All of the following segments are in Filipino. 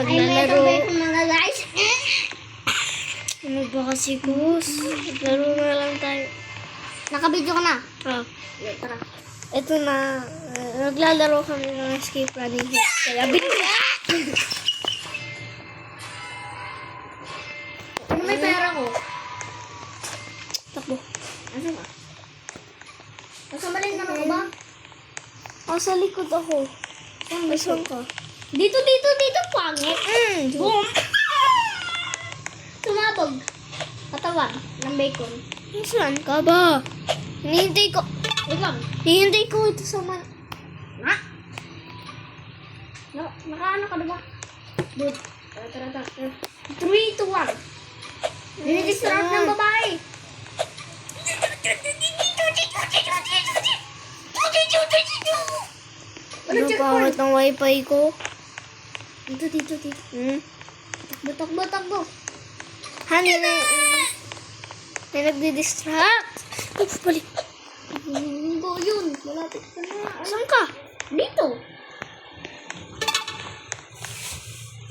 Naglalaro. Ay, may mga guys. Ano ba kasi, Gus? Laro na lang tayo. Nakabidyo ka na. Ah, Tara. ito na. Naglalaro kami ng escape running hook. Kaya Ano may pera ko? takbo. Ano ba? Nasa maling ano ka ba? Oh, sa likod ako. Saan ka? Dito, pangit. Boom! Tumabog. Katawan ng bacon. Saan ka ba? Hinihintay ko. Wait lang. Hinihintay ko ito sa man. Ha? Nakaano ka na ba? Dude. Tara. 3, 2, 1. Dinidistract ng babae. Ano pangit ng wifi ko? Dito. Takbo. Honey, may nagdi-distract. Oops, balik. Go yun. Malapit ka na. Saan ka? Dito.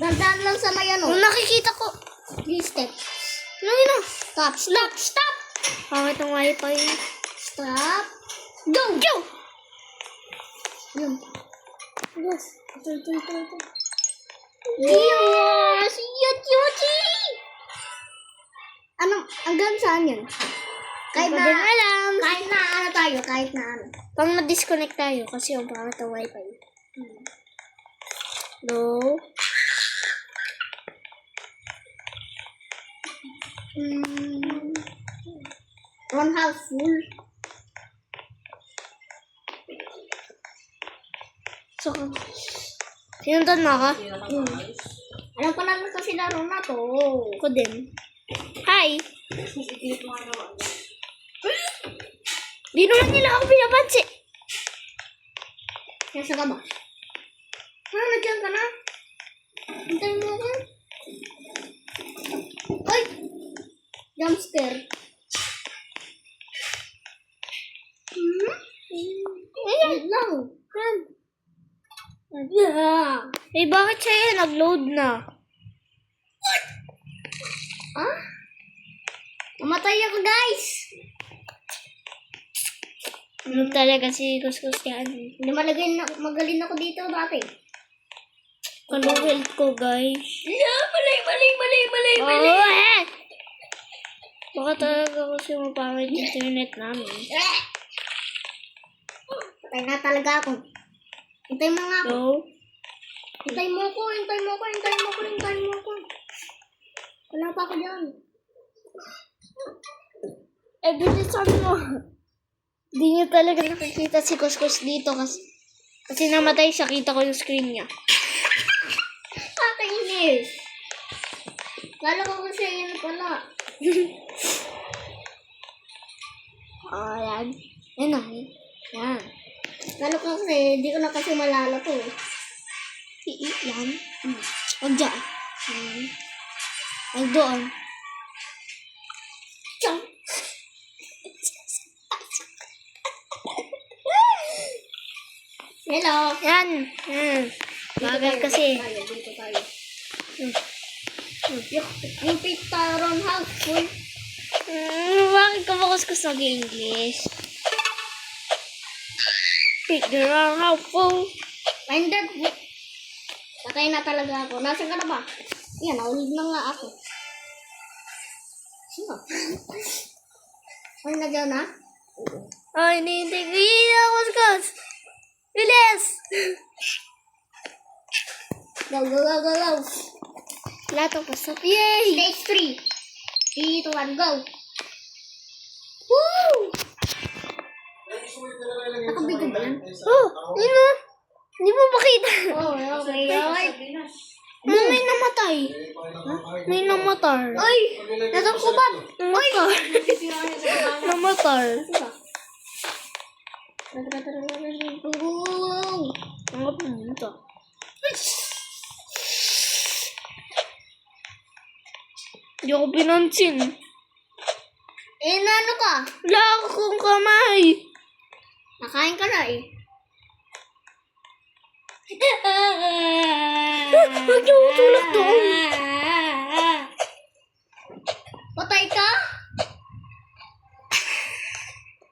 Dandaan lang sa may ano. Kung nakikita ko. 3 steps. Ano yun ah? Stop. Pangit ng wifi. Stop. Go. Yun. Yes. Ito. Yes! Yochi! Ano, hanggang saan yun? Kahit Hindi ko din alam. Kahit na ano tayo, kahit na ano. Pang na-disconnect tayo kasi yung pangit ng wifi. No. One half full. So, sinundan mo ako? Alam pa namin kasi laro na to. Ako din. Hi! Di naman nila ako pinapansin. Nasa ka ba? Nandiyan ka na? Hintayin mo ako. Ay! Jump scare. Wait lang. Yeah. Eh, bakit siya nag-load na? Ah? Namatay ako, guys! Ano talaga si Kuskus yan? Hindi magaling ako dito dati. Ano health ko, guys? Yeah, mali. Oh, eh! Baka talaga kasi mapangit yung internet namin. Patay na talaga ako. Hintay mo nga ako. So, Hintay mo ko. Wala pa ako dyan. eh, bilisan mo. Hindi niyo talaga nakikita si Kuskus dito kasi namatay siya. Kita ko yung screen niya. Kakainis. Kala ko kasi yun pala. Oh, yan. Yan na. Yan. Kala ko kasi, di ko na kasi malala to. Yan. Huwag dyan. Huwag doon. Chong! Hello! Yan. Bagal kasi. Dito tayo. Yung pitaron house full. Bakit ka ba kuskus nag-English? Figure out how full. Minded. Patay na talaga ako. Nasaan ka na ba? Yan, naulid na nga ako. Sino? Ay, nagyaw na? Ay, hindi ko yun kuskus. Bilis! Go. Lahat ang pasok. Yay! Stage 3. 3, 2, 1, go! Woo! Nakabigyo ba yan? Oh, yun na. Hindi mo makita. Oh, okay. May namatay. May namatar. Ay! Natangkuban! Namatar. Namatar. Ang pumunta. Hindi ako pinansin. Eh, nano ka? Wala akong kamay. Nakain ka na eh. Huwag niyo utulak doon. Patay ka?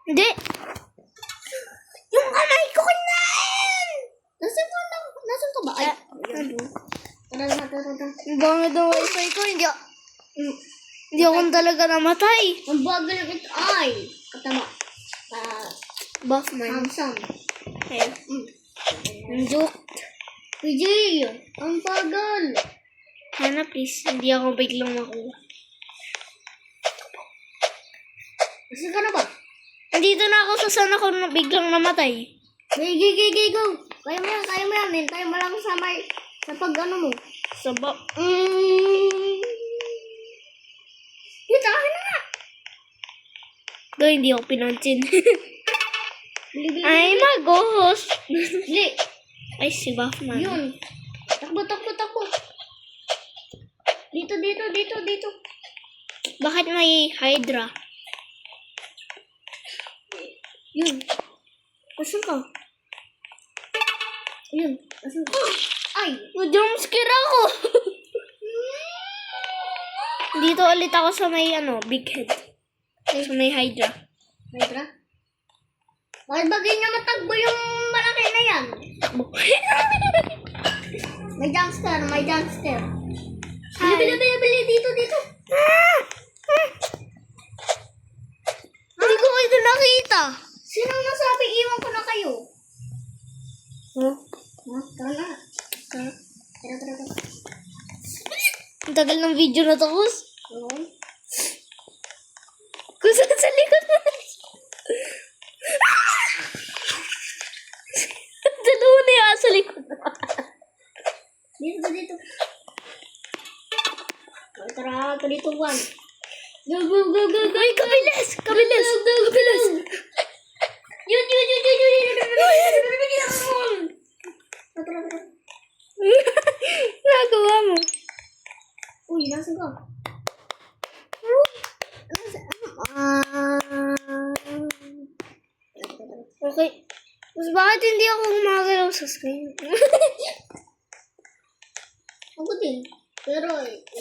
Hindi. Yung kamay ko kinain! Nasaan ka ba? Ay, Ano? tara. Ang bangad ng wifi ko. Hindi ako talaga namatay. Ang bagal ng ito. Ay, katama. Buff man. Handsome. Ayun. Ang joke. PJ, ang bagal. Hana, please. Hindi ako biglang makuha. Nasaan ka na ba? Nandito na ako sa sana ko na biglang namatay. Go. Kaya mo yan, men. Kaya mo lang sa pag ano mo. Sa ba... Dito, akin na nga. Do, hindi ako pinansin. Bili. Ay, magos. Bili. Ay, si Buffman. Yun. Takbo. Dito. Bakit may Hydra? Yun. Asan ka? Yun. Asan ka? Ay. Jumpscare ako! Dito ulit ako sa may, big head. Sa may Hydra. Hydra? Bakit ba ganyan matagbo yung malaki na yan? Takbo. May jumpscare. Bili. Dito. Hindi ko ito nakita. Sino nasabi iwan ko na kayo? Huh? Tara na. Tara. Ang tagal ng video na to, Kus. Oo. Kus, sa likod mo. Dalawa na yung sa likod. Dito. Tara, dito, one. Go. Ay, kabilis. Yun. Tara. Nagawa mo. Uy, nasan ka? Okay. Mas bakit hindi ako gumagalaw sa screen? Ako din. Pero,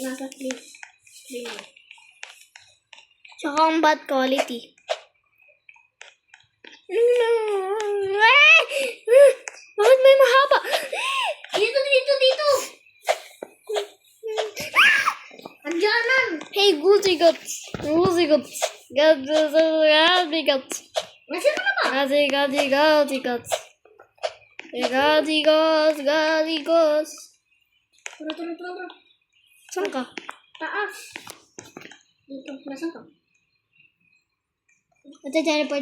nasa screen. Tsaka ang bad quality. Bakit may mahaba? Dito. Andyanan. Hey, Goosey Guts. Goosey Guts. Goosey Guts. Nasaan ka na ba? Goosey Guts. Goosey Guts. Tara. Saan ka? Taas. Dito, nasaan ka? Ito, teleport